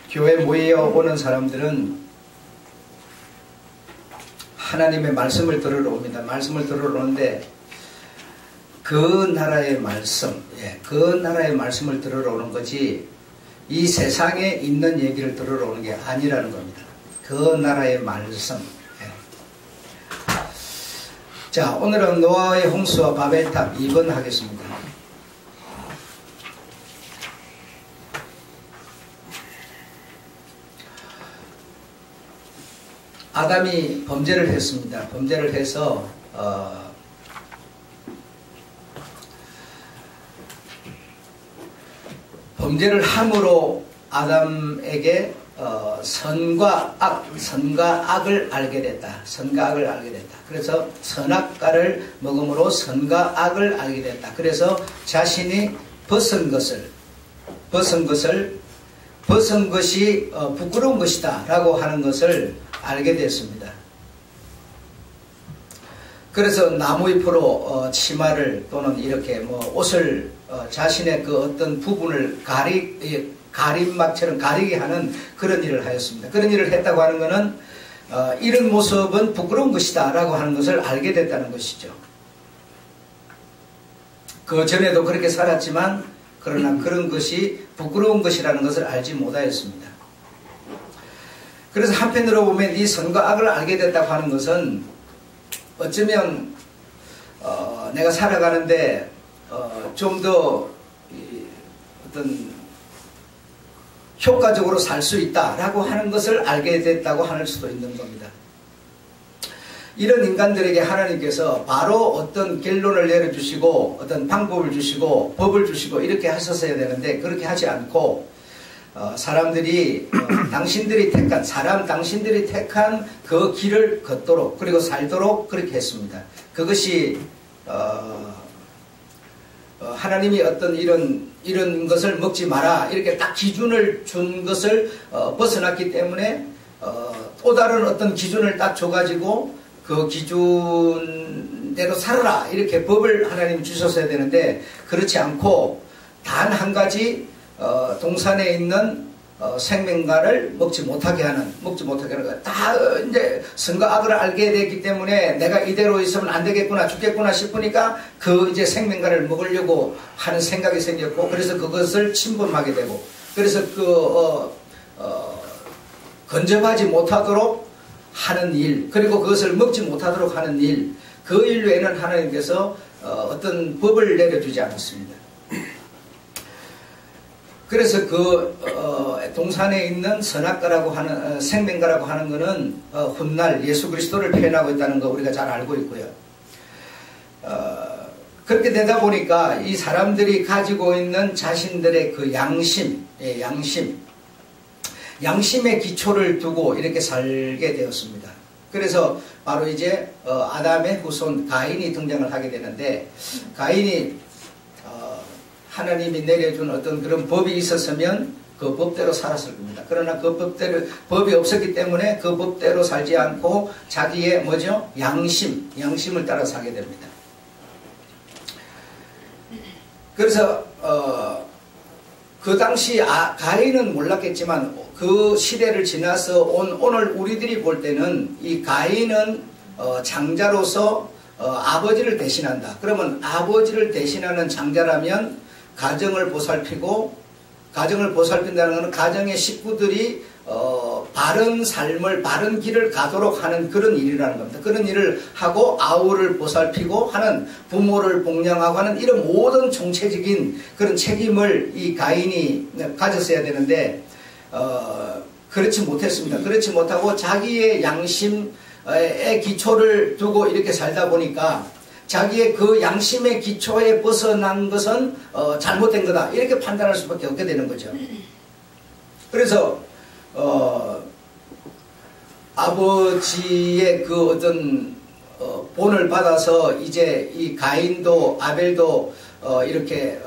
교회 모여오는 사람들은 하나님의 말씀을 들으러 옵니다. 말씀을 들으러 오는데 그 나라의 말씀, 그 나라의 말씀을 들으러 오는 거지 이 세상에 있는 얘기를 들으러 오는 게 아니라는 겁니다. 그 나라의 말씀. 자, 오늘은 노아의 홍수와 바벨탑 2번 하겠습니다. 아담이 범죄를 했습니다. 범죄를 해서 범죄를 함으로 아담에게 선과 악을 알게 됐다. 선과 악을 알게 됐다. 그래서 선악과를 먹음으로 선과 악을 알게 됐다. 그래서 자신이 벗은 것이 부끄러운 것이다 라고 하는 것을 알게 됐습니다. 그래서 나무잎으로 치마를 또는 이렇게 옷을 자신의 그 어떤 부분을 가림막처럼 가리게 하는 그런 일을 하였습니다. 그런 일을 했다고 하는 것은 이런 모습은 부끄러운 것이다 라고 하는 것을 알게 됐다는 것이죠. 그 전에도 그렇게 살았지만 그러나 그런 것이 부끄러운 것이라는 것을 알지 못하였습니다. 그래서 한편으로 보면 이 선과 악을 알게 됐다고 하는 것은 어쩌면 내가 살아가는데 좀 더 어떤 효과적으로 살 수 있다라고 하는 것을 알게 됐다고 할 수도 있는 겁니다. 이런 인간들에게 하나님께서 바로 어떤 결론을 내려주시고 어떤 방법을 주시고 법을 주시고 이렇게 하셨어야 되는데 그렇게 하지 않고 사람들이 당신들이 택한 그 길을 걷도록 그리고 살도록 그렇게 했습니다. 그것이 하나님이 어떤 이런 것을 먹지 마라 이렇게 딱 기준을 준 것을 벗어났기 때문에 또 다른 어떤 기준을 딱 줘가지고 그 기준대로 살아라 이렇게 법을 하나님 주셨어야 되는데 그렇지 않고 단 한 가지 동산에 있는 생명과를 먹지 못하게 하는 거. 다 이제 선과 악을 알게 됐기 때문에 내가 이대로 있으면 안 되겠구나, 죽겠구나 싶으니까 그 이제 생명과를 먹으려고 하는 생각이 생겼고, 그래서 그것을 침범하게 되고, 그래서 건져가지 못하도록 하는 일, 그리고 그것을 먹지 못하도록 하는 일, 그 일 외에는 하나님께서 어떤 법을 내려주지 않았습니다. 그래서 동산에 있는 선악과라고 하는 생명과라고 하는 것은 훗날 예수 그리스도를 표현하고 있다는 거 우리가 잘 알고 있고요. 그렇게 되다 보니까 이 사람들이 가지고 있는 자신들의 그 양심의 기초를 두고 이렇게 살게 되었습니다. 그래서 바로 이제 아담의 후손 가인이 등장을 하게 되는데, 가인이 하나님이 내려준 어떤 그런 법이 있었으면 그 법대로 살았을 겁니다. 그러나 그 법이 없었기 때문에 그 법대로 살지 않고 자기의 양심을 따라 살게 됩니다. 그래서 그 당시 가인은 몰랐겠지만 그 시대를 지나서 오늘 우리들이 볼 때는 이 가인은 장자로서 아버지를 대신한다. 그러면 아버지를 대신하는 장자라면 가정을 보살핀다는 것은 가정의 식구들이 바른 삶을, 바른 길을 가도록 하는 그런 일이라는 겁니다. 그런 일을 하고 아우를 보살피고 하는, 부모를 복양하고 하는 이런 모든 총체적인 그런 책임을 이 가인이 가졌어야 되는데 그렇지 못했습니다. 그렇지 못하고 자기의 양심의 기초를 두고 이렇게 살다 보니까 자기의 그 양심의 기초에 벗어난 것은 잘못된 거다 이렇게 판단할 수밖에 없게 되는 거죠. 그래서 아버지의 그 어떤 본을 받아서 이제 이 가인도 아벨도 이렇게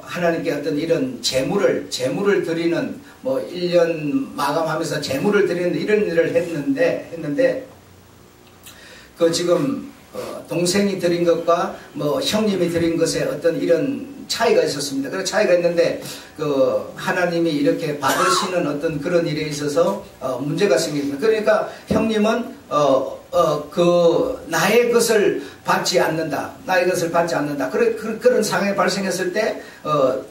하나님께 어떤 이런 제물을 드리는 1년 마감하면서 제물을 드리는 이런 일을 했는데 그 지금 동생이 드린 것과 형님이 드린 것의 어떤 이런 차이가 있었습니다. 그런 차이가 있는데 그 하나님이 이렇게 받으시는 어떤 그런 일에 있어서 문제가 생깁니다. 그러니까 형님은 나의 것을 받지 않는다. 나의 것을 받지 않는다. 그런 상황이 발생했을 때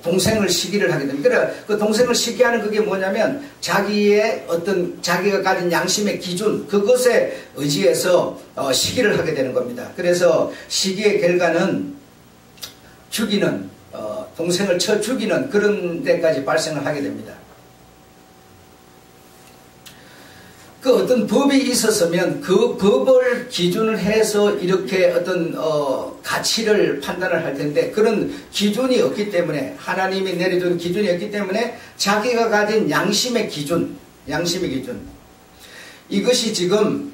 동생을 시기를 하게 됩니다. 그래 그 동생을 시기하는 그게 뭐냐면 자기의 어떤 자기가 가진 양심의 기준 그것에 의지해서 시기를 하게 되는 겁니다. 그래서 시기의 결과는 죽이는 동생을 쳐 죽이는 그런 데까지 발생을 하게 됩니다. 그 어떤 법이 있었으면 그 법을 기준을 해서 이렇게 어떤 가치를 판단을 할 텐데 그런 기준이 없기 때문에 하나님이 내려준 기준이 없기 때문에 자기가 가진 양심의 기준 이것이 지금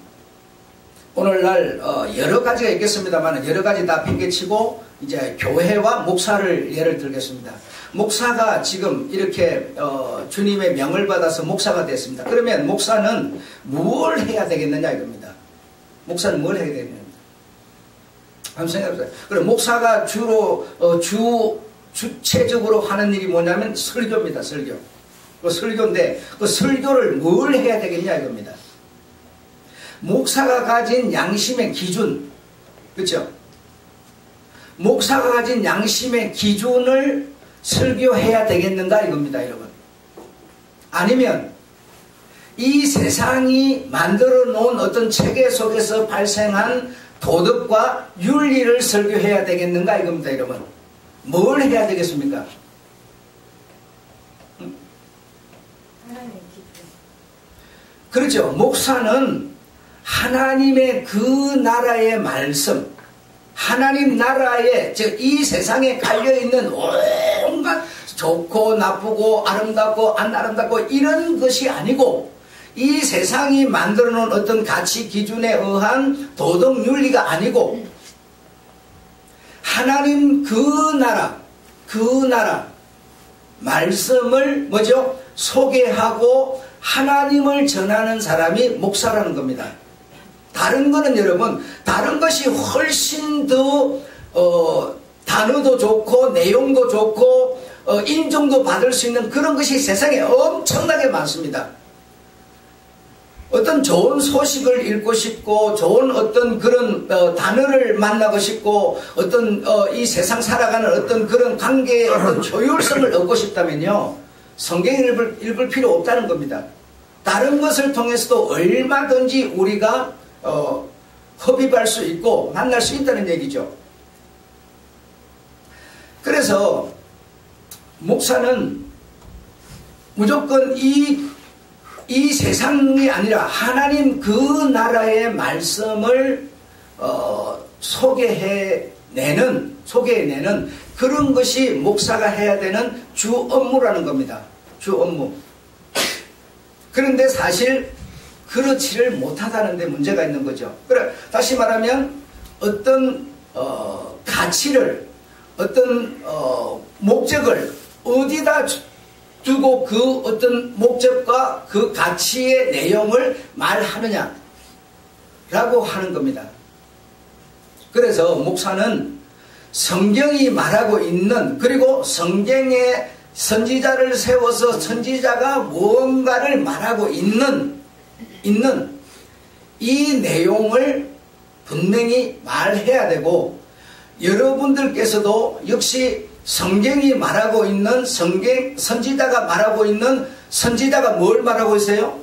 오늘날 여러 가지가 있겠습니다만 여러 가지 다 팽개치고 이제 교회와 목사를 예를 들겠습니다. 목사가 지금 이렇게 주님의 명을 받아서 목사가 됐습니다. 그러면 목사는 뭘 해야 되겠느냐 이겁니다. 목사는 뭘 해야 되겠느냐. 한번 생각해보세요. 그럼 목사가 주로 주체적으로 하는 일이 뭐냐면 설교입니다. 설교. 그 설교인데 그 설교를 뭘 해야 되겠냐 이겁니다. 목사가 가진 양심의 기준, 그렇죠? 목사가 가진 양심의 기준을 설교해야 되겠는가 이겁니다, 여러분. 아니면 이 세상이 만들어 놓은 어떤 체계 속에서 발생한 도덕과 윤리를 설교해야 되겠는가 이겁니다, 여러분. 뭘 해야 되겠습니까? 그렇죠. 목사는 하나님의 그 나라의 말씀, 하나님 나라에 이 세상에 깔려있는 온갖 좋고 나쁘고 아름답고 안 아름답고 이런 것이 아니고 이 세상이 만들어 놓은 어떤 가치 기준에 의한 도덕 윤리가 아니고 하나님 그 나라 말씀을 뭐죠? 소개하고 하나님을 전하는 사람이 목사라는 겁니다. 다른 거는 여러분, 다른 것이 훨씬 더 단어도 좋고 내용도 좋고 인정도 받을 수 있는 그런 것이 세상에 엄청나게 많습니다. 어떤 좋은 소식을 읽고 싶고 좋은 어떤 그런 단어를 만나고 싶고 어떤 이 세상 살아가는 어떤 그런 관계의 어떤 효율성을 얻고 싶다면요 성경을 읽을 필요 없다는 겁니다. 다른 것을 통해서도 얼마든지 우리가 흡입할 수 있고 만날 수 있다는 얘기죠. 그래서 목사는 무조건 이 세상이 아니라 하나님 그 나라의 말씀을 소개해내는 그런 것이 목사가 해야 되는 주 업무라는 겁니다. 주 업무. 그런데 사실 그렇지를 못하다는 데 문제가 있는 거죠. 그래 다시 말하면 어떤 가치를 어떤 목적을 어디다 두고 그 어떤 목적과 그 가치의 내용을 말하느냐 라고 하는 겁니다. 그래서 목사는 성경이 말하고 있는 그리고 성경에 선지자를 세워서 선지자가 무언가를 말하고 있는 이 내용을 분명히 말해야 되고 여러분들께서도 역시 성경이 말하고 있는 선지자가 말하고 있는 선지자가 뭘 말하고 있어요?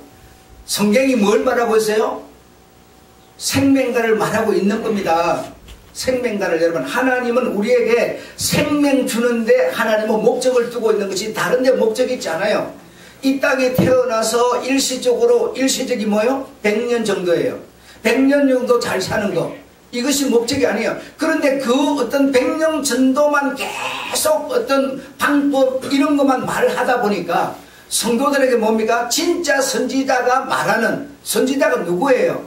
성경이 뭘 말하고 있어요? 생명가를 말하고 있는 겁니다. 생명가를 여러분 하나님은 우리에게 생명 주는데 하나님은 목적을 두고 있는 것이 다른 데 목적이 있지 않아요. 이 땅에 태어나서 일시적이 뭐예요? 100년 정도예요. 100년 정도 잘 사는 거. 이것이 목적이 아니에요. 그런데 그 어떤 100년 정도만 계속 어떤 방법 이런 것만 말하다 보니까 성도들에게 뭡니까? 진짜 선지자가 말하는 선지자가 누구예요?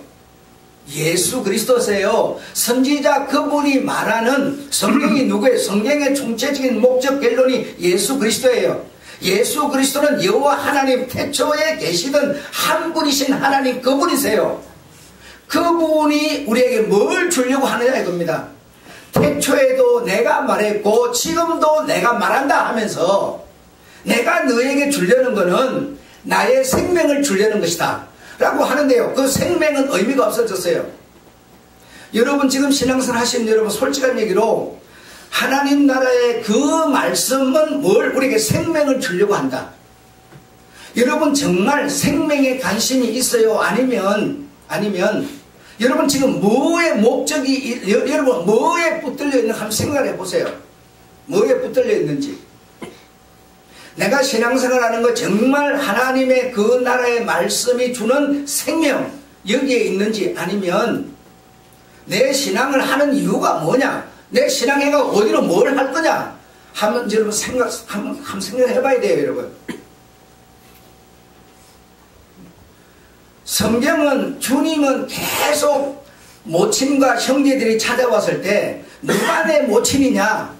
예수 그리스도세요. 선지자 그분이 말하는 성경이 누구예요? 성경의 총체적인 목적 결론이 예수 그리스도예요. 예수 그리스도는 여호와 하나님 태초에 계시던 한 분이신 하나님 그분이세요. 그분이 우리에게 뭘 주려고 하느냐 이겁니다. 태초에도 내가 말했고 지금도 내가 말한다 하면서 내가 너에게 주려는 것은 나의 생명을 주려는 것이다 라고 하는데요. 그 생명은 의미가 없어졌어요. 여러분 지금 신앙생활 하시는 여러분 솔직한 얘기로 하나님 나라의 그 말씀은 뭘 우리에게 생명을 주려고 한다. 여러분 정말 생명에 관심이 있어요? 아니면 여러분 지금 뭐의 목적이 여러분 뭐에 붙들려 있는가 한번 생각해 보세요. 뭐에 붙들려 있는지. 내가 신앙생활하는 거 정말 하나님의 그 나라의 말씀이 주는 생명 여기에 있는지 아니면 내 신앙을 하는 이유가 뭐냐? 내 신앙해가 어디로 뭘 할 거냐? 한번 여러분 한번 생각해 봐야 돼요, 여러분. 성경은 주님은 계속 모친과 형제들이 찾아왔을 때 누가 내 모친이냐?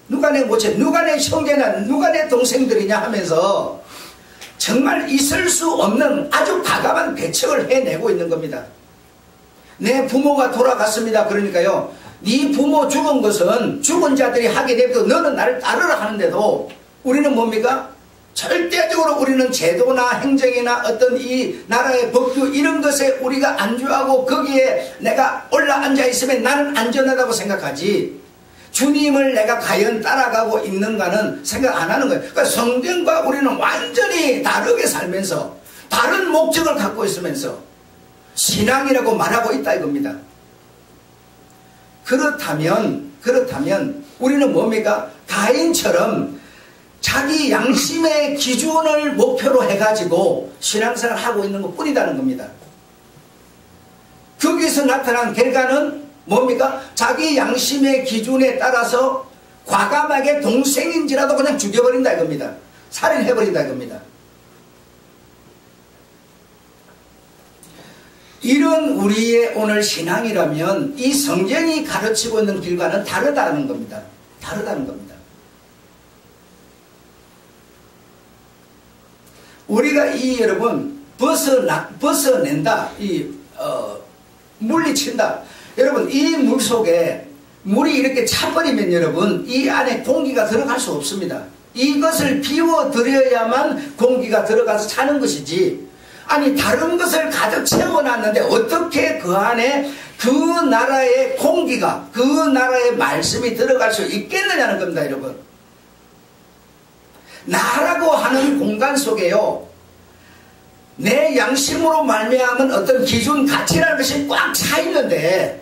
누가 내 모친, 누가 내 형제냐, 누가 내 동생들이냐 하면서 정말 있을 수 없는 아주 과감한 대책을 해내고 있는 겁니다. 내 부모가 돌아갔습니다. 그러니까요. 네 부모 죽은 것은 죽은 자들이 하게 되고 너는 나를 따르라 하는데도 우리는 뭡니까? 절대적으로 우리는 제도나 행정이나 어떤 이 나라의 법규 이런 것에 우리가 안주하고 거기에 내가 올라앉아 있으면 나는 안전하다고 생각하지 주님을 내가 과연 따라가고 있는가는 생각 안 하는 거예요. 그러니까 성경과 우리는 완전히 다르게 살면서 다른 목적을 갖고 있으면서 신앙이라고 말하고 있다 이겁니다. 그렇다면 우리는 뭡니까? 가인처럼 자기 양심의 기준을 목표로 해가지고 신앙생활을 하고 있는 것 뿐이라는 겁니다. 거기서 나타난 결과는 뭡니까? 자기 양심의 기준에 따라서 과감하게 동생인지라도 그냥 죽여버린다 이겁니다. 살인해버린다 이겁니다. 이런 우리의 오늘 신앙이라면 이 성경이 가르치고 있는 길과는 다르다는 겁니다. 다르다는 겁니다. 우리가 이 여러분 벗어낸다, 물리친다. 여러분 이 물 속에 물이 이렇게 차버리면 여러분 이 안에 공기가 들어갈 수 없습니다. 이것을 비워드려야만 공기가 들어가서 차는 것이지 아니 다른 것을 가득 채워놨는데 어떻게 그 안에 그 나라의 공기가 그 나라의 말씀이 들어갈 수 있겠느냐는 겁니다. 여러분 나라고 하는 공간 속에요 내 양심으로 말미암은 어떤 기준 가치라는 것이 꽉 차 있는데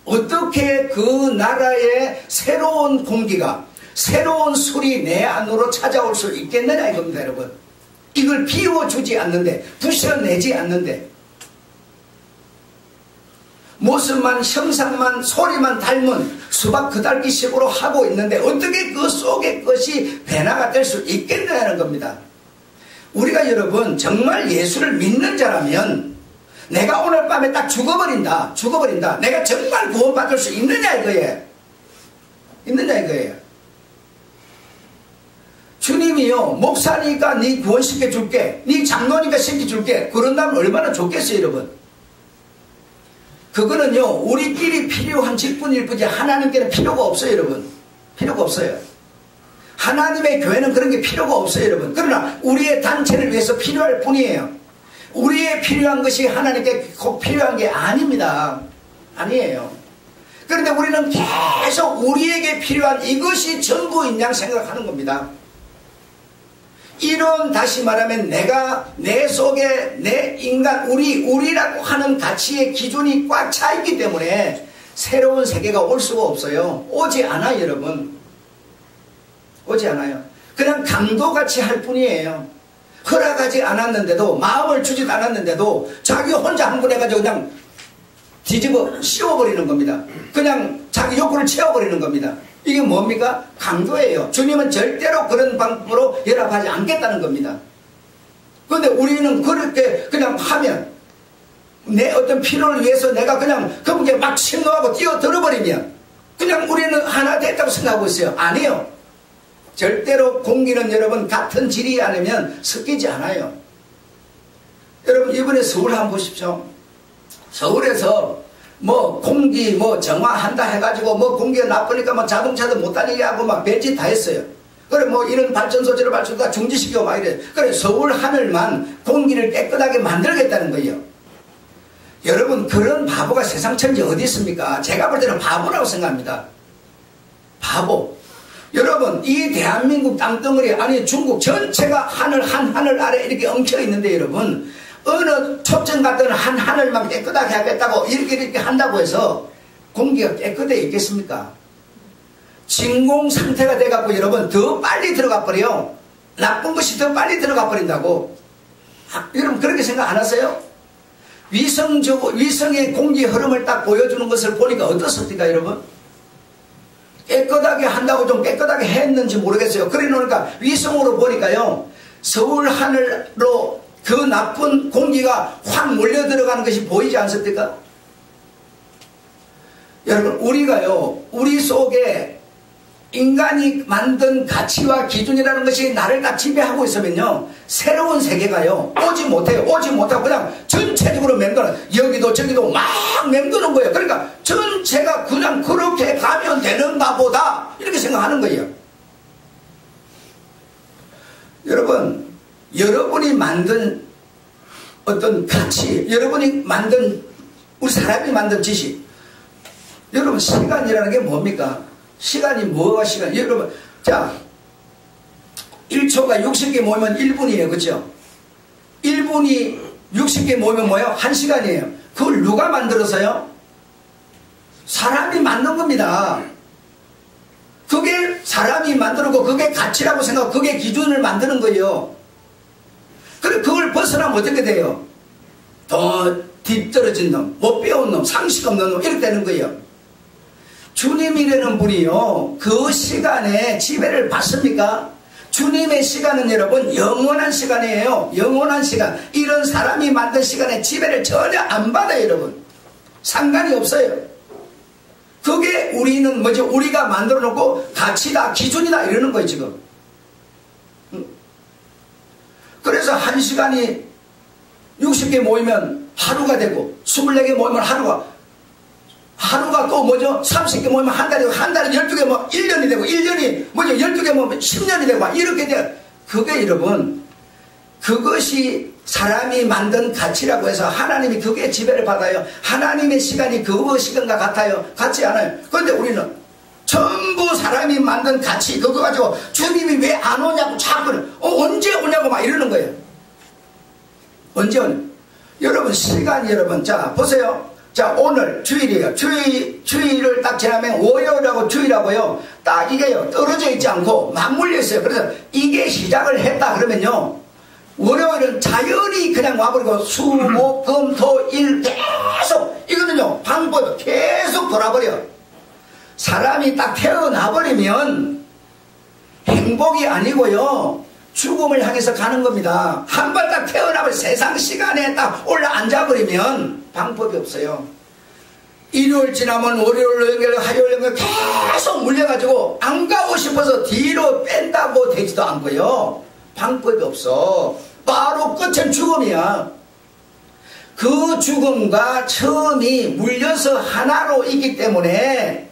어떻게 그 나라의 새로운 공기가 새로운 술이 내 안으로 찾아올 수 있겠느냐 이겁니다. 여러분 이걸 비워주지 않는데 부셔내지 않는데 모습만 형상만 소리만 닮은 수박 그달기식으로 하고 있는데 어떻게 그 속의 것이 변화가 될 수 있겠느냐는 겁니다. 우리가 여러분 정말 예수를 믿는 자라면 내가 오늘 밤에 딱 죽어버린다 내가 정말 구원받을 수 있느냐 이거예요. 주님이요 목사니까 네 구원시켜줄게 네 장로니까 시켜줄게 그런다면 얼마나 좋겠어요 여러분. 그거는요 우리끼리 필요한 직분일 뿐이지 하나님께는 필요가 없어요 여러분. 필요가 없어요. 하나님의 교회는 그런 게 필요가 없어요 여러분. 그러나 우리의 단체를 위해서 필요할 뿐이에요. 우리의 필요한 것이 하나님께 꼭 필요한 게 아닙니다. 아니에요. 그런데 우리는 계속 우리에게 필요한 이것이 전부인 양 생각하는 겁니다. 이런 다시 말하면 내가 내 속에 내 인간 우리라고 하는 가치의 기준이 꽉 차 있기 때문에 새로운 세계가 올 수가 없어요. 오지 않아요 여러분. 오지 않아요. 그냥 강도같이 할 뿐이에요. 허락하지 않았는데도 마음을 주지도 않았는데도 자기 혼자 한 번 해가지고 그냥 뒤집어 씌워버리는 겁니다. 그냥 자기 욕구를 채워버리는 겁니다. 이게 뭡니까? 강도예요. 주님은 절대로 그런 방법으로 연합하지 않겠다는 겁니다. 그런데 우리는 그렇게 그냥 하면 내 어떤 필요를 위해서 내가 그냥 거기에 막 침노하고 뛰어들어버리면 그냥 우리는 하나 됐다고 생각하고 있어요. 아니에요. 절대로 공기는 여러분 같은 질이 아니면 섞이지 않아요. 여러분 이번에 서울 한번 보십시오. 서울에서 뭐 공기 뭐 정화한다 해가지고 뭐 공기가 나쁘니까 뭐 자동차도 못 다니게 하고 막 별짓 다 했어요. 그래 뭐 이런 발전소지를 발전소가 중지시키고 막 이래. 그래 서울 하늘만 공기를 깨끗하게 만들겠다는 거예요. 여러분 그런 바보가 세상 천지 어디 있습니까? 제가 볼 때는 바보라고 생각합니다. 바보. 여러분 이 대한민국 땅덩어리 아니 중국 전체가 하늘 한 하늘 아래 이렇게 엉켜 있는데 여러분 어느 초점 같은 한 하늘만 깨끗하게 하겠다고 이렇게 한다고 해서 공기가 깨끗해 있겠습니까? 진공 상태가 돼갖고 여러분 더 빨리 들어가 버려요. 나쁜 것이 더 빨리 들어가 버린다고. 여러분 그렇게 생각 안 하세요? 위성의 공기 흐름을 딱 보여주는 것을 보니까 어떻습니까 여러분? 깨끗하게 한다고 좀 깨끗하게 했는지 모르겠어요. 그래 놓으니까 위성으로 보니까요 서울 하늘로 그 나쁜 공기가 확 몰려 들어가는 것이 보이지 않습니까? 여러분 우리가요 우리 속에 인간이 만든 가치와 기준이라는 것이 나를 다 지배하고 있으면요 새로운 세계가요 오지 못해요. 오지 못하고 그냥 전체적으로 맴도는 여기도 저기도 막 맴도는 거예요. 그러니까 전체가 그냥 그렇게 가면 되는가 보다 이렇게 생각하는 거예요. 여러분 여러분이 만든 어떤 가치 여러분이 만든 우리 사람이 만든 지식 여러분 시간이라는 게 뭡니까? 시간이 뭐가 시간? 여러분, 자, 1초가 60개 모이면 1분이에요. 그죠? 1분이 60개 모이면 뭐예요? 1시간이에요. 그걸 누가 만들어서요? 사람이 만든 겁니다. 그게 사람이 만들고 그게 가치라고 생각하고 그게 기준을 만드는 거예요. 그래, 그걸 벗어나면 어떻게 돼요? 더 뒤떨어진 놈, 못 배운 놈, 상식 없는 놈, 이렇게 되는 거예요. 주님이라는 분이요 그 시간에 지배를 받습니까? 주님의 시간은 여러분 영원한 시간이에요. 영원한 시간. 이런 사람이 만든 시간에 지배를 전혀 안 받아요. 여러분 상관이 없어요. 그게 우리는 뭐죠? 우리가 만들어 놓고 가치다 기준이다 이러는 거예요 지금. 그래서 한 시간이 60개 모이면 하루가 되고 24개 모이면 하루가 또 뭐죠? 30개 모이면 한 달이고 한 달에 12개 모이면 1년이 되고 1년이 뭐죠? 12개 모이면 10년이 되고 이렇게 돼요. 그게 여러분 그것이 사람이 만든 가치라고 해서 하나님이 그게 지배를 받아요. 하나님의 시간이 그 시간과 같아요? 같지 않아요. 그런데 우리는 전부 사람이 만든 가치 그거 가지고 주님이 왜 안 오냐고 자꾸 언제 오냐고 막 이러는 거예요. 언제 오냐? 여러분 시간이 여러분 자 보세요. 자 오늘 주일이에요. 주일을 딱 지나면 월요일하고 주일하고요 딱 이게요 떨어져 있지 않고 맞물려 있어요. 그래서 이게 시작을 했다 그러면요 월요일은 자연히 그냥 와버리고 수, 목, 금, 토, 일 계속 이거는요 방법 계속 돌아버려. 사람이 딱 태어나버리면 행복이 아니고요 죽음을 향해서 가는 겁니다. 한 번 딱 태어나면 세상 시간에 딱 올라 앉아버리면 방법이 없어요. 일요일 지나면 월요일 연결 화요일 연결 계속 물려가지고 안 가고 싶어서 뒤로 뺀다고 되지도 않고요 방법이 없어. 바로 끝은 죽음이야. 그 죽음과 처음이 물려서 하나로 있기 때문에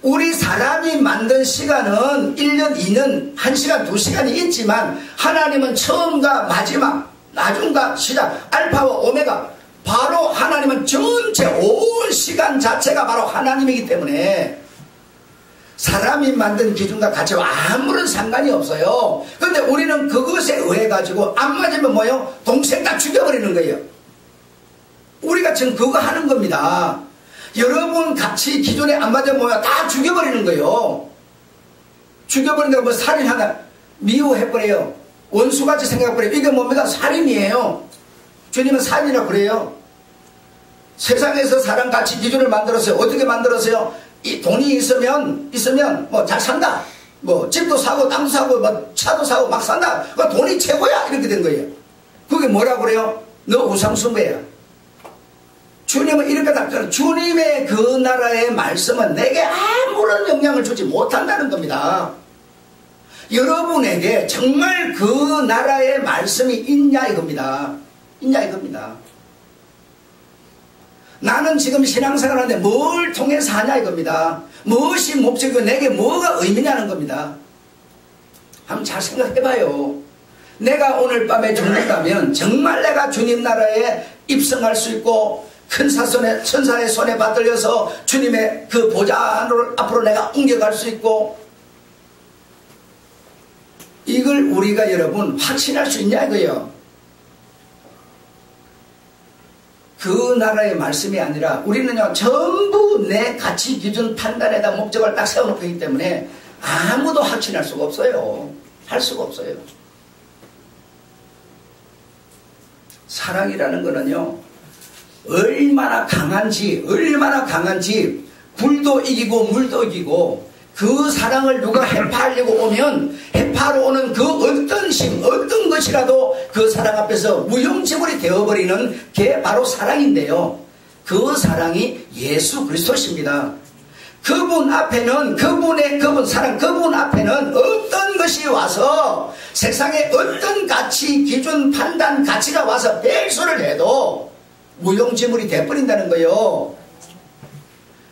우리 사람이 만든 시간은 1년, 2년, 1시간, 2시간이 있지만 하나님은 처음과 마지막, 나중과 시작, 알파와 오메가 바로 하나님은 전체 온 시간 자체가 바로 하나님이기 때문에 사람이 만든 기준과 가치와 아무런 상관이 없어요. 그런데 우리는 그것에 의해 가지고 안 맞으면 뭐예요? 동생 다 죽여버리는 거예요. 우리가 지금 그거 하는 겁니다. 여러분 가치 기준에 안 맞으면 뭐야? 다 죽여버리는 거예요. 죽여버린다고 뭐 살인하다 미워해버려요. 원수같이 생각해버려요. 이게 뭡니까? 살인이에요. 주님은 살인이라고 그래요. 세상에서 사람 가치 기준을 만들었어요. 어떻게 만들었어요? 이 돈이 있으면 뭐 잘 산다. 뭐 집도 사고 땅도 사고 뭐 차도 사고 막 산다. 그 돈이 최고야. 이렇게 된 거예요. 그게 뭐라고 그래요? 너 우상숭배야. 주님은 이렇게 답변해요. 주님의 그 나라의 말씀은 내게 아무런 영향을 주지 못한다는 겁니다. 여러분에게 정말 그 나라의 말씀이 있냐 이겁니다. 있냐 이겁니다. 나는 지금 신앙생활하는데 뭘 통해서 하냐 이겁니다. 무엇이 목적이고 내게 뭐가 의미냐는 겁니다. 한번 잘 생각해봐요. 내가 오늘 밤에 죽는다면 정말 내가 주님 나라에 입성할 수 있고 큰 천사의 손에 받들려서 주님의 그 보좌 앞으로 내가 옮겨갈 수 있고, 이걸 우리가 여러분 확신할 수 있냐 이거예요. 그 나라의 말씀이 아니라 우리는요 전부 내 가치 기준 판단에다 목적을 딱 세워놓고 있기 때문에 아무도 확신할 수가 없어요. 할 수가 없어요. 사랑이라는 거는요 얼마나 강한지 불도 이기고 물도 이기고, 그 사랑을 누가 해파하려고 오면 해파로 오는 그 어떤 힘 어떤 것이라도 그 사랑 앞에서 무용지물이 되어버리는 게 바로 사랑인데요, 그 사랑이 예수 그리스도십니다. 그분 앞에는 그분 앞에는 어떤 것이 와서 세상에 어떤 가치 기준 판단 가치가 와서 벨소를 해도 무용지물이 돼버린다는 거예요.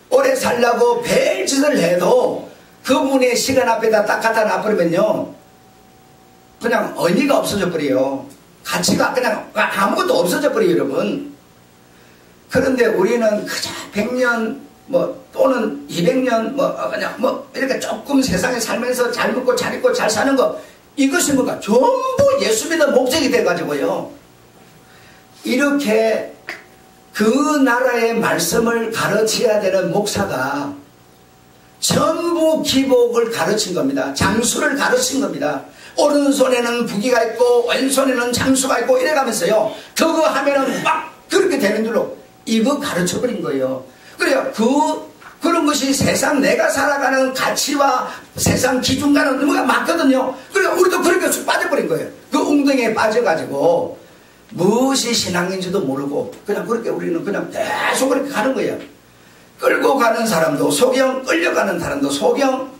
오래 살라고 벨짓을 해도 그분의 시간 앞에다 딱 갖다 놔버리면요 그냥 의미가 없어져 버려요. 가치가 그냥 아무것도 없어져 버려요 여러분. 그런데 우리는 그저 100년 또는 200년 그냥 이렇게 조금 세상에 살면서 잘 먹고 잘 입고 잘 사는 거, 이것이 뭔가 전부 예수 믿는 목적이 돼가지고요 이렇게 그 나라의 말씀을 가르쳐야 되는 목사가 전부 기복을 가르친 겁니다. 장수를 가르친 겁니다. 오른손에는 부기가 있고 왼손에는 장수가 있고 이래가면서요 그거 하면은 막 그렇게 되는 줄로 이거 가르쳐버린 거예요. 그래요. 그런 것이 세상 내가 살아가는 가치와 세상 기준과는 뭐가 맞거든요. 그래요. 우리도 그렇게 쑥 빠져버린 거예요. 그 웅덩이에 빠져가지고 무엇이 신앙인지도 모르고 그냥 그렇게 우리는 그냥 계속 그렇게 가는 거예요. 끌고 가는 사람도 소경, 끌려가는 사람도 소경.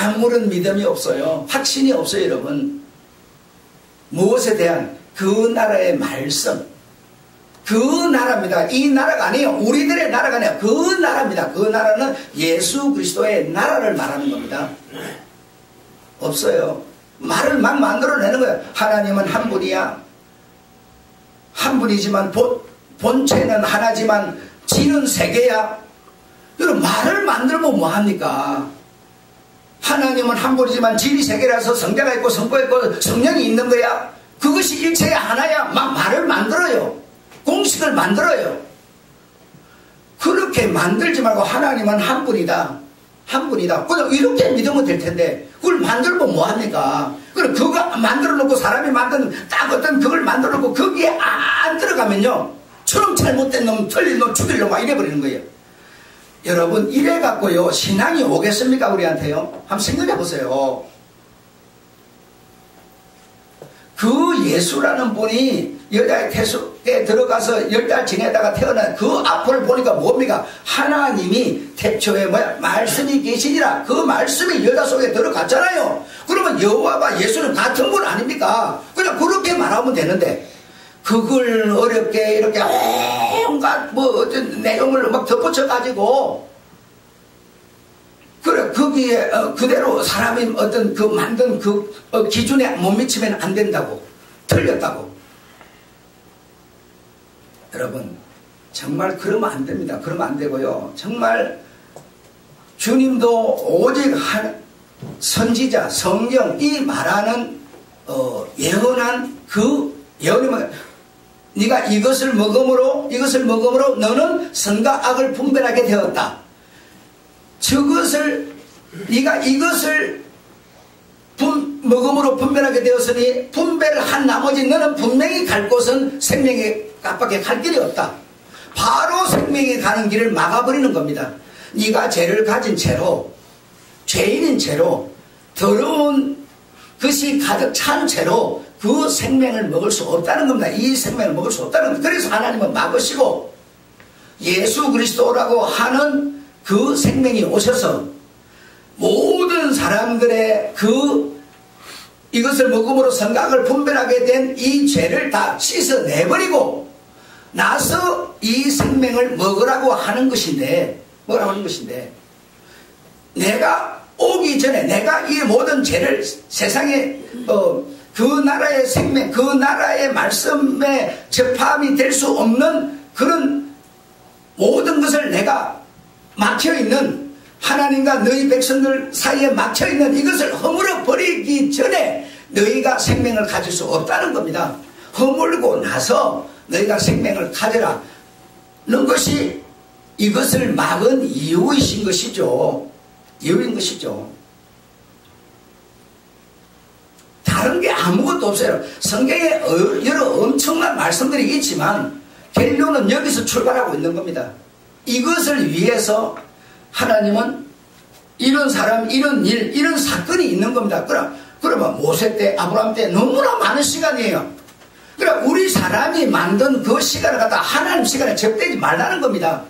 아무런 믿음이 없어요. 확신이 없어요 여러분. 무엇에 대한 그 나라의 말씀, 그 나라입니다. 이 나라가 아니에요. 우리들의 나라가 아니에요. 그 나라입니다. 그 나라는 예수 그리스도의 나라를 말하는 겁니다. 없어요. 말을 막 만들어내는 거예요. 하나님은 한 분이야. 한 분이지만 본체는 하나지만 지는 세 개야. 여러분 말을 만들면 뭐합니까? 하나님은 한 분이지만 진이 세 개라서 성자가 있고 성부가 있고 성령이 있는 거야. 그것이 일체의 하나야. 막 말을 만들어요. 공식을 만들어요. 그렇게 만들지 말고 하나님은 한 분이다. 한 분이다. 그냥 이렇게 믿으면 될 텐데 그걸 만들면 뭐합니까? 그럼 그거 만들어 놓고 사람이 만든 딱 어떤 그걸 만들어 놓고 거기에 안 들어가면요 처럼 잘못된 놈, 틀린 놈, 죽일 놈 막 이래버리는 거예요. 여러분 이래갖고요 신앙이 오겠습니까 우리한테요? 한번 생각해 보세요. 그 예수라는 분이 여자의 태속에 들어가서 10달 지내다가 태어난 그 앞을 보니까 뭡니까? 하나님이 태초에 말씀이 계시니라. 그 말씀이 여자 속에 들어갔잖아요. 그러면 여호와와 예수는 같은 분 아닙니까? 그냥 그렇게 말하면 되는데 그걸 어렵게 이렇게 온갖 어떤 내용을 막 덧붙여가지고 그래 거기에 그대로 사람이 어떤 그 만든 그 기준에 못 미치면 안 된다고, 틀렸다고. 여러분 정말 그러면 안 됩니다. 그러면 안 되고요. 정말 주님도 오직 선지자 성경 이 말하는 예언한 그 예언이면 네가 이것을 먹음으로 너는 선과 악을 분별하게 되었다. 저것을 네가 이것을 먹음으로 분별하게 되었으니 분별을 한 나머지 너는 분명히 갈 곳은 생명의 깜빡에 갈 길이 없다. 바로 생명에 가는 길을 막아버리는 겁니다. 네가 죄를 가진 채로 죄인인 채로 더러운 것이 가득 찬 채로 그 생명을 먹을 수 없다는 겁니다. 이 생명을 먹을 수 없다는 겁니다. 그래서 하나님은 막으시고 예수 그리스도라고 하는 그 생명이 오셔서 모든 사람들의 이것을 먹음으로 선각을 분별하게 된 이 죄를 다 씻어내버리고 나서 이 생명을 먹으라고 하는 것인데, 내가 오기 전에 내가 이 모든 죄를 세상에 그 나라의 생명, 그 나라의 말씀에 접함이 될 수 없는 그런 모든 것을 내가 막혀있는, 하나님과 너희 백성들 사이에 막혀있는 이것을 허물어 버리기 전에 너희가 생명을 가질 수 없다는 겁니다. 허물고 나서 너희가 생명을 가져라 는 것이 이것을 막은 이유이신 것이죠. 이유인 것이죠. 다른 게 아무것도 없어요. 성경에 여러 엄청난 말씀들이 있지만 결론은 여기서 출발하고 있는 겁니다. 이것을 위해서 하나님은 이런 사람, 이런 일, 이런 사건이 있는 겁니다. 그러면 모세 때, 아브라함 때 너무나 많은 시간이에요. 그럼 우리 사람이 만든 그 시간을 갖다 하나님 시간에 접대지 말라는 겁니다.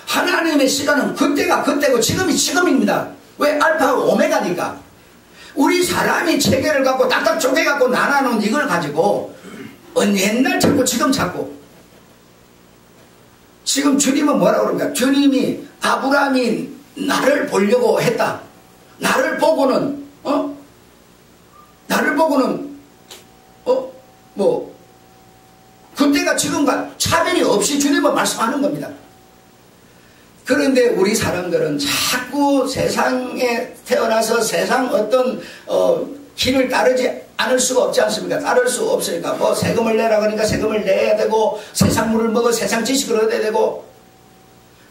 하나님의 시간은 그때가 그때고 지금이 지금입니다. 왜? 알파하고 오메가니까. 우리 사람이 체계를 갖고 딱딱 쪼개갖고 나눠놓은 이걸 가지고 옛날 찾고 지금 찾고, 지금 주님은 뭐라고 그럽니까? 주님이 아브라함이 나를 보려고 했다. 나를 보고는 그때가 지금과 차별이 없이 주님은 말씀하는 겁니다. 그런데 우리 사람들은 자꾸 세상에 태어나서 세상 어떤 길을 따르지 않을 수가 없지 않습니까? 따를 수 없으니까 뭐 세금을 내라 그러니까 세금을 내야 되고, 세상 물을 먹어 세상 지식을 얻어야 되고,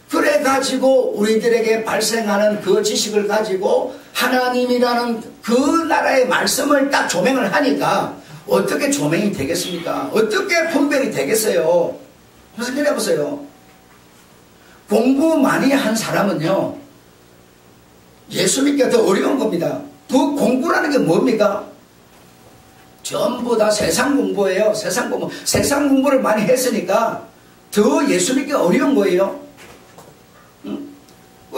그래가지고 우리들에게 발생하는 그 지식을 가지고 하나님이라는 그 나라의 말씀을 딱 조명을 하니까 어떻게 조명이 되겠습니까? 어떻게 분별이 되겠어요? 생각해 보세요. 공부 많이 한 사람은요, 예수 믿기가 더 어려운 겁니다. 그 공부라는 게 뭡니까? 전부 다 세상 공부예요. 세상 공부. 세상 공부를 많이 했으니까 더 예수 믿기가 어려운 거예요.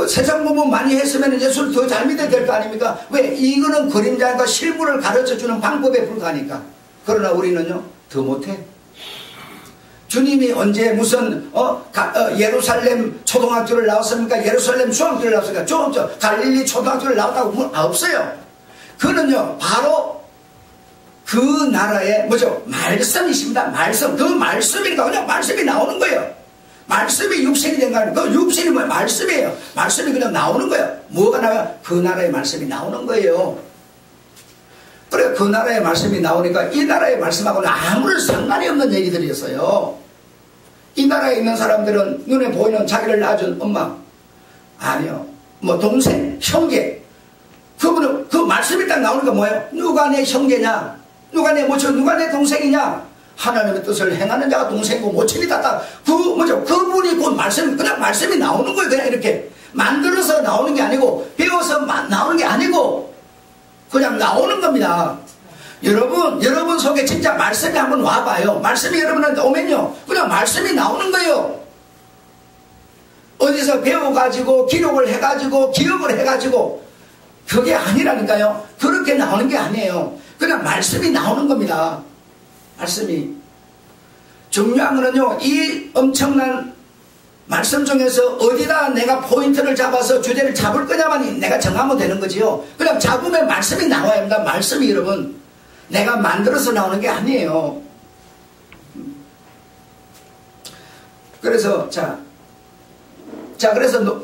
세상 공부 많이 했으면 예수를 더 잘 믿어야 될 거 아닙니까? 왜? 이거는 그림자가 실물을 가르쳐주는 방법에 불과하니까. 그러나 우리는요, 더 못해. 주님이 언제 무슨 예루살렘 초등학교를 나왔습니까? 예루살렘 중학교를 나왔습니까? 갈릴리 초등학교를 나왔다고 없어요. 그는요 바로 그 나라의 말씀이십니다. 말씀. 그 말씀이니까 그냥 말씀이 나오는 거예요. 말씀이 육신이 된 거 아니에요. 그 육신이 뭐예요? 말씀이에요. 말씀이 그냥 나오는 거예요. 뭐가 나와요? 그 나라의 말씀이 나오는 거예요. 그래, 그 나라의 말씀이 나오니까 이 나라의 말씀하고는 아무런 상관이 없는 얘기들이었어요. 이 나라에 있는 사람들은 눈에 보이는 자기를 낳아준 엄마, 아니요, 뭐 동생, 형제, 그분은 그 말씀이 딱 나오는 건 뭐예요? 누가 내 형제냐? 누가 내 모친? 누가 내 동생이냐? 하나님의 뜻을 행하는 자가 동생이고 모친이다. 그분이 그 말씀, 그냥 말씀이 나오는 거예요. 그냥 이렇게 만들어서 나오는 게 아니고, 배워서 나오는 게 아니고, 그냥 나오는 겁니다. 여러분 속에 진짜 말씀이 한번 와봐요. 말씀이 여러분한테 오면요, 그냥 말씀이 나오는 거예요. 어디서 배워가지고 기록을 해가지고 기억을 해가지고, 그게 아니라니까요. 그렇게 나오는 게 아니에요. 그냥 말씀이 나오는 겁니다. 말씀이. 중요한 거는요, 이 엄청난 말씀 중에서 어디다 내가 포인트를 잡아서 주제를 잡을 거냐만 내가 정하면 되는 거지요. 그냥 잡으면 말씀이 나와야 합니다. 말씀이 여러분, 내가 만들어서 나오는 게 아니에요. 그래서 그래서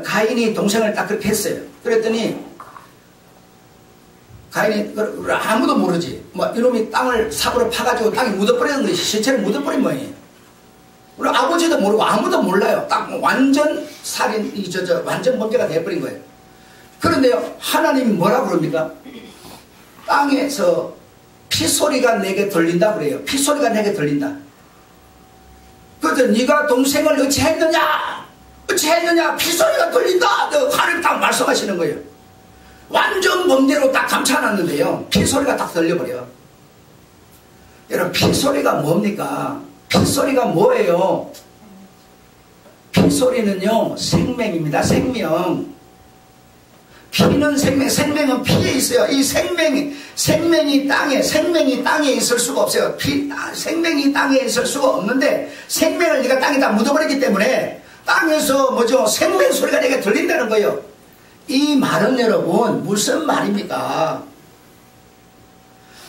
가인이 동생을 딱 그렇게 했어요. 그랬더니 가인이 아무도 모르지. 이놈이 땅을 삽으로 파가지고 땅에 묻어버리는 것이 시체를 묻어버린 모양이에요. 우리 아버지도 모르고 아무도 몰라요. 딱 완전 살인, 완전 범죄가 돼버린 거예요. 그런데요, 하나님이 뭐라고 그럽니까? 땅에서 피소리가 내게 들린다 그래요. 피소리가 내게 들린다. 그래서 네가 동생을 어찌했느냐? 피소리가 들린다. 하나님 딱 말씀하시는 거예요. 완전 범죄로 딱 감춰놨는데요, 피소리가 딱 들려버려요. 여러분, 피소리가 뭡니까? 피소리가 뭐예요? 피소리는요, 생명입니다. 생명. 피는 생명, 생명은 피에 있어요. 이 생명이 땅에 있을 수가 없어요. 생명이 땅에 있을 수가 없는데 생명을 네가 땅에다 묻어버리기 때문에 땅에서 생명 소리가 내게 들린다는 거예요. 이 말은 여러분 무슨 말입니까?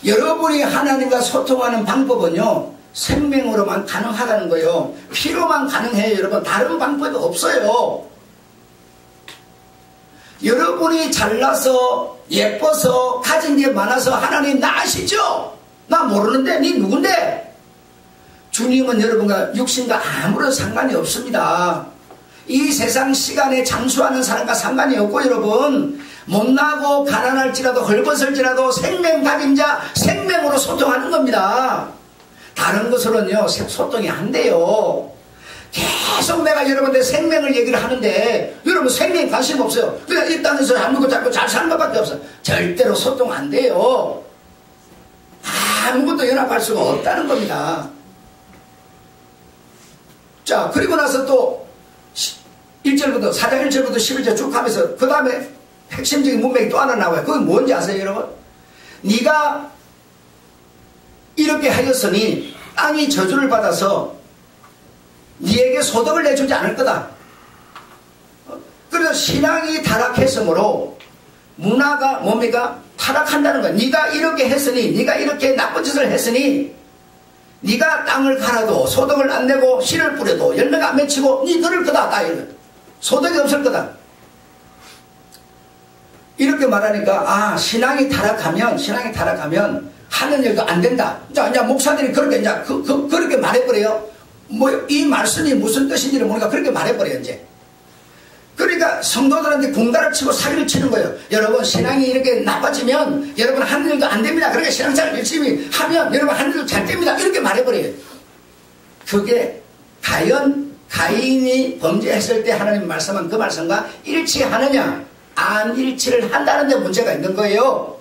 여러분이 하나님과 소통하는 방법은요 생명으로만 가능하다는 거예요. 피로만 가능해요. 여러분 다른 방법이 없어요. 여러분이 잘나서 예뻐서 가진 게 많아서 하나님 나 아시죠? 나 모르는데 니 누군데? 주님은 여러분과 육신과 아무런 상관이 없습니다. 이 세상 시간에 장수하는 사람과 상관이 없고 여러분 못나고 가난할지라도 헐벗을지라도 생명 가진 자 생명으로 소통하는 겁니다. 다른 것으로는요 소통이 안 돼요. 계속 내가 여러분들 생명을 얘기를 하는데 여러분 생명에 관심 없어요. 그냥 이 땅에서 아무것도 잡고 잘 사는 것밖에 없어. 절대로 소통 안 돼요. 아무것도 연합할 수가 없다는 겁니다. 자 그리고 나서 또 1절부터 4장 1절부터 11절 쭉 하면서 그 다음에 핵심적인 문맥이 또 하나 나와요. 그건 뭔지 아세요 여러분? 네가 이렇게 하였으니 땅이 저주를 받아서 네에게 소득을 내주지 않을 거다. 그래서 신앙이 타락했으므로 문화가 뭡니까? 타락한다는 거야. 네가 이렇게 했으니 네가 이렇게 나쁜 짓을 했으니 네가 땅을 갈아도 소득을 안 내고 씨를 뿌려도 열매가 안 맺히고 네 들을 거다. 소득이 없을 거다. 이렇게 말하니까 신앙이 타락하면 하는 일도 안 된다. 이제 목사들이 그렇게 그렇게 말해버려요. 이 말씀이 무슨 뜻인지를 모르니까 그렇게 말해버려요, 이제. 그러니까 성도들한테 공갈을 치고 사기를 치는 거예요. 여러분, 신앙이 이렇게 나빠지면 여러분 하는 일도 안 됩니다. 그러니까 신앙생활 열심히 하면 여러분 하는 일도 잘 됩니다. 이렇게 말해버려요. 그게 과연 가인이 범죄했을 때 하나님 말씀은 그 말씀과 일치하느냐, 안 일치를 한다는 데 문제가 있는 거예요.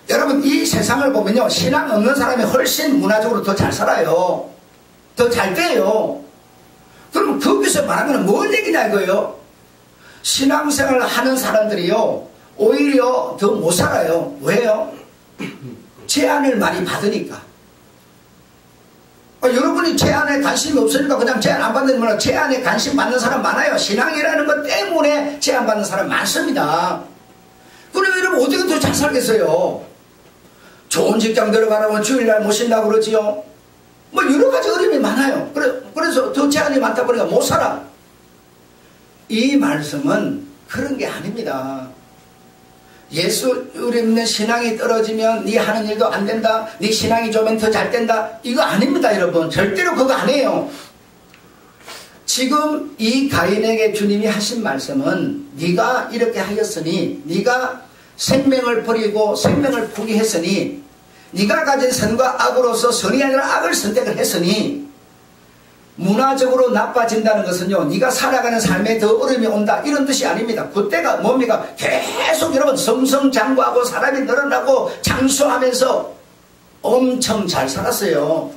여러분, 이 세상을 보면요, 신앙 없는 사람이 훨씬 문화적으로 더 잘 살아요. 더 잘 돼요. 그럼 거기서 말하면 뭔 얘기냐 이거예요. 신앙생활을 하는 사람들이요 오히려 더 못 살아요. 왜요? 제안을 많이 받으니까. 여러분이 제안에 관심이 없으니까 그냥 제안 안 받는 거나 제안에 관심 받는 사람 많아요. 신앙이라는 것 때문에 제안 받는 사람 많습니다. 그럼 여러분 어떻게 더 잘 살겠어요? 좋은 직장 들어가라면 주일날 모신다고 그러지요. 여러 가지 어려움이 많아요. 그래서 더 제한이 많다 보니까 못 살아. 이 말씀은 그런 게 아닙니다. 예수 믿는 신앙이 떨어지면 네 하는 일도 안 된다. 네 신앙이 좋으면 더 잘 된다. 이거 아닙니다, 여러분. 절대로 그거 아니에요. 지금 이 가인에게 주님이 하신 말씀은 네가 이렇게 하였으니 네가 생명을 버리고 생명을 포기했으니 네가 가진 선과 악으로서 선이 아니라 악을 선택을 했으니 문화적으로 나빠진다는 것은요 네가 살아가는 삶에 더 어려움이 온다 이런 뜻이 아닙니다. 그때가 뭡니까? 계속 여러분 성성장구하고 사람이 늘어나고 장수하면서 엄청 잘 살았어요.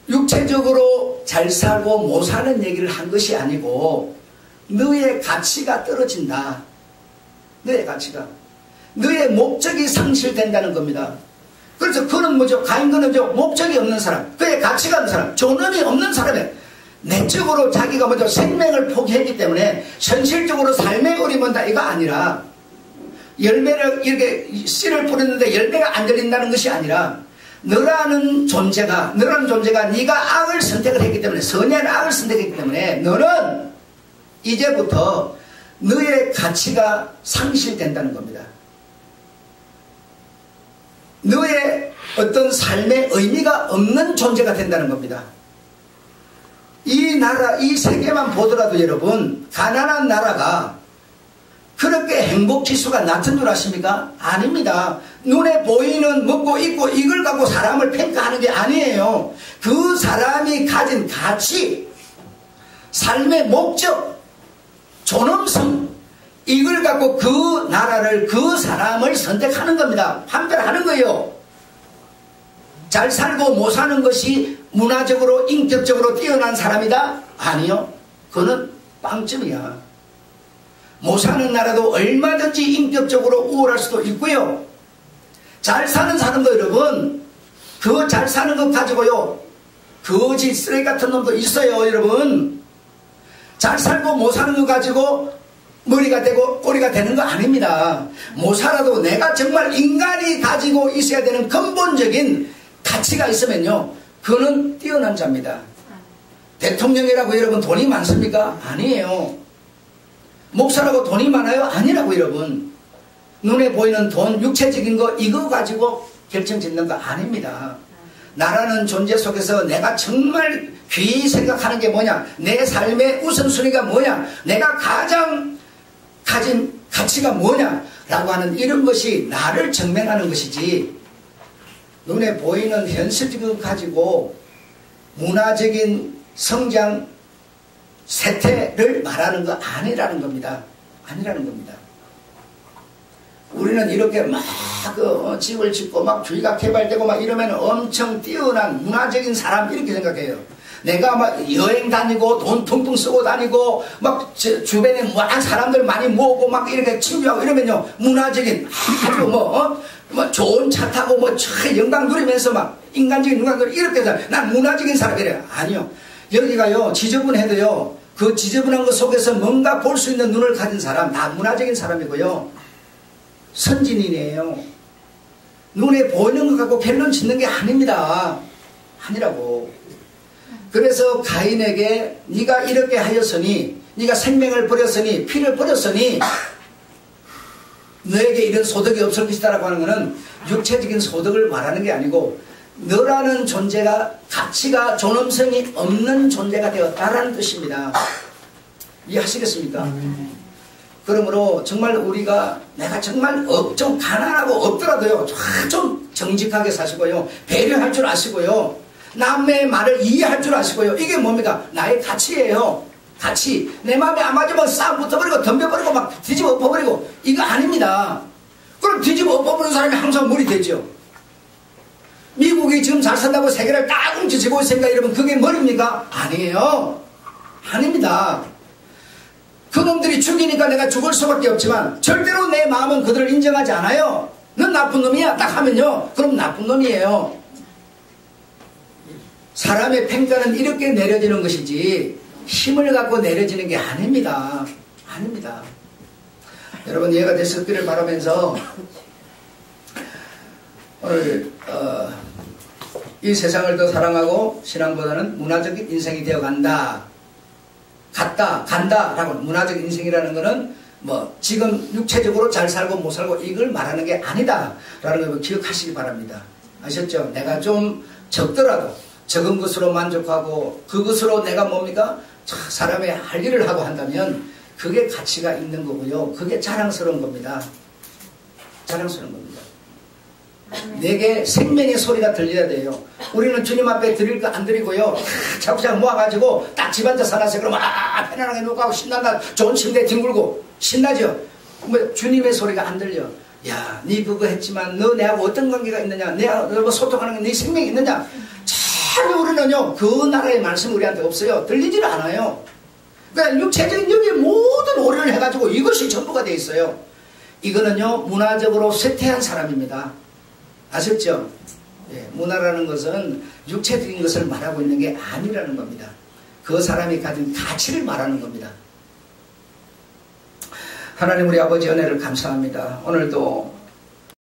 육체적으로 잘 살고 못 사는 얘기를 한 것이 아니고 너의 가치가 떨어진다. 너의 가치가. 너의 목적이 상실된다는 겁니다. 그래서 그는 뭐죠? 가인은 목적이 없는 사람, 그의 가치가 없는 사람, 존엄이 없는 사람이에요. 내적으로 자기가 뭐죠? 생명을 포기했기 때문에 현실적으로 삶의 어려움은 다 이거 아니라 열매를 이렇게 씨를 뿌렸는데 열매가 안 들린다는 것이 아니라 너라는 존재가 네가 악을 선택을 했기 때문에 선이 아니라 악을 선택했기 때문에 너는 이제부터 너의 가치가 상실된다는 겁니다. 너의 어떤 삶의 의미가 없는 존재가 된다는 겁니다. 이 나라, 이 세계만 보더라도 여러분, 가난한 나라가 그렇게 행복지수가 낮은 줄 아십니까? 아닙니다. 눈에 보이는 먹고 입고 이걸 갖고 사람을 평가하는 게 아니에요. 그 사람이 가진 가치, 삶의 목적, 존엄성, 이걸 갖고 그 나라를, 그 사람을 선택하는 겁니다. 판별하는 거예요. 잘 살고 못 사는 것이 문화적으로, 인격적으로 뛰어난 사람이다? 아니요. 그거는 빵점이야. 못 사는 나라도 얼마든지 인격적으로 우월할 수도 있고요. 잘 사는 사람도 여러분, 그 잘 사는 것 가지고요, 거지 쓰레기 같은 놈도 있어요. 여러분, 잘 살고 못 사는 것 가지고 머리가 되고 꼬리가 되는 거 아닙니다. 못 살아도 내가 정말 인간이 가지고 있어야 되는 근본적인 가치가 있으면요, 그는 뛰어난 자입니다. 대통령이라고 여러분 돈이 많습니까? 아니에요. 목사라고 돈이 많아요? 아니라고 여러분. 눈에 보이는 돈, 육체적인 거 이거 가지고 결정짓는 거 아닙니다. 나라는 존재 속에서 내가 정말 귀히 생각하는 게 뭐냐, 내 삶의 우선순위가 뭐냐, 내가 가장 가진 가치가 뭐냐 라고 하는 이런 것이 나를 증명하는 것이지, 눈에 보이는 현실적인 것 가지고 문화적인 성장 세태를 말하는 거 아니라는 겁니다. 아니라는 겁니다. 우리는 이렇게 막 집을 짓고 막 주의가 개발되고 막 이러면 엄청 뛰어난 문화적인 사람 이렇게 생각해요. 내가 막 여행 다니고 돈 퉁퉁 쓰고 다니고 막 주변에 막 사람들 많이 모으고 막 이렇게 친구하고 이러면요, 문화적인 아주 뭐 좋은 차 타고 뭐 영광 누리면서 막 인간적인 영광 누리 이렇게 해서 난 문화적인 사람이래요. 아니요. 여기가요, 지저분해도요, 그 지저분한 것 속에서 뭔가 볼 수 있는 눈을 가진 사람, 다 문화적인 사람이고요, 선진인이에요. 눈에 보이는 것 갖고 결론 짓는 게 아닙니다. 아니라고. 그래서 가인에게 네가 이렇게 하였으니, 네가 생명을 버렸으니, 피를 버렸으니 너에게 이런 소득이 없을 것이다 라고 하는 것은 육체적인 소득을 말하는 게 아니고, 너라는 존재가 가치가 존엄성이 없는 존재가 되었다라는 뜻입니다. 이해하시겠습니까? 그러므로 정말 우리가, 내가 정말 좀 가난하고 없더라도요, 좀 정직하게 사시고요, 배려할 줄 아시고요, 남의 말을 이해할 줄 아시고요, 이게 뭡니까? 나의 가치예요. 가치. 내 마음에 안 맞으면 싹 붙어버리고 덤벼버리고 막 뒤집어 엎어버리고, 이거 아닙니다. 그럼 뒤집어 엎어버리는 사람이 항상 물이 되죠. 미국이 지금 잘 산다고 세계를 딱 훔치고 있으니까 여러분 그게 머리입니까? 아니에요. 아닙니다. 그놈들이 죽이니까 내가 죽을 수밖에 없지만 절대로 내 마음은 그들을 인정하지 않아요. 넌 나쁜 놈이야 딱 하면요, 그럼 나쁜 놈이에요. 사람의 평가는 이렇게 내려지는 것이지 힘을 갖고 내려지는 게 아닙니다. 아닙니다. 여러분, 이해가 됐었기를 바라면서 오늘 이 세상을 더 사랑하고 신앙보다는 문화적인 인생이 되어간다, 간다 라고, 문화적인 인생이라는 것은 뭐 지금 육체적으로 잘 살고 못 살고 이걸 말하는 게 아니다 라는 걸 기억하시기 바랍니다. 아셨죠? 내가 좀 적더라도 적은 것으로 만족하고 그것으로 내가 뭡니까? 사람의 할 일을 하고 한다면 그게 가치가 있는 거고요, 그게 자랑스러운 겁니다. 자랑스러운 겁니다. 내게 생명의 소리가 들려야 돼요. 우리는 주님 앞에 드릴 거 안 드리고요, 차곡차곡 모아가지고 딱 집 앉아 살았어요. 그러면 편안하게 놓고 하고 신난다, 좋은 침대에 뒹굴고 신나죠. 뭐 주님의 소리가 안 들려. 야, 네 그거 했지만 너 내하고 어떤 관계가 있느냐, 내가 너 소통하는 게 네 생명이 있느냐. 참 우리는요, 그 나라의 말씀 우리한테 없어요. 들리질 않아요. 그러니까 육체적인 여기 모든 오류를 해가지고 이것이 전부가 돼 있어요. 이거는요, 문화적으로 쇠퇴한 사람입니다. 아셨죠? 예, 문화라는 것은 육체적인 것을 말하고 있는 게 아니라는 겁니다. 그 사람이 가진 가치를 말하는 겁니다. 하나님 우리 아버지 은혜를 감사합니다. 오늘도